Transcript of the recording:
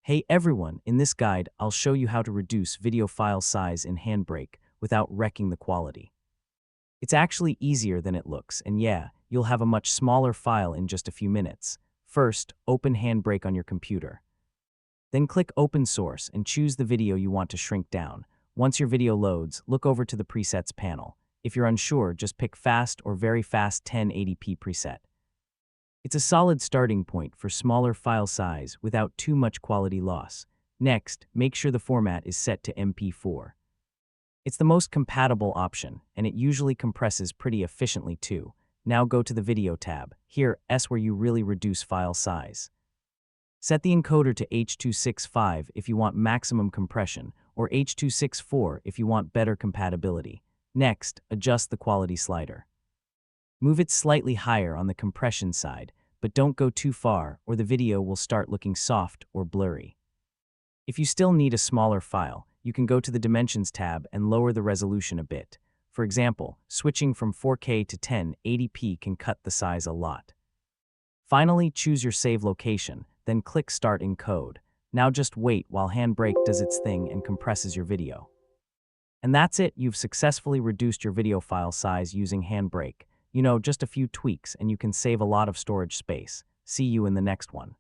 Hey everyone, in this guide, I'll show you how to reduce video file size in HandBrake without wrecking the quality. It's actually easier than it looks, and yeah, you'll have a much smaller file in just a few minutes. First, open HandBrake on your computer. Then click Open Source and choose the video you want to shrink down. Once your video loads, look over to the Presets panel. If you're unsure, just pick Fast or Very Fast 1080p preset. It's a solid starting point for smaller file size without too much quality loss. Next, make sure the format is set to MP4. It's the most compatible option, and it usually compresses pretty efficiently too. Now go to the Video tab. Here, S where you really reduce file size. Set the encoder to H.265 if you want maximum compression, or H.264 if you want better compatibility. Next, adjust the quality slider. Move it slightly higher on the compression side, but don't go too far or the video will start looking soft or blurry. If you still need a smaller file, you can go to the Dimensions tab and lower the resolution a bit. For example, switching from 4K to 1080p can cut the size a lot. Finally, choose your save location, then click Start Encode. Now just wait while HandBrake does its thing and compresses your video. And that's it, you've successfully reduced your video file size using HandBrake. Just a few tweaks and you can save a lot of storage space. See you in the next one.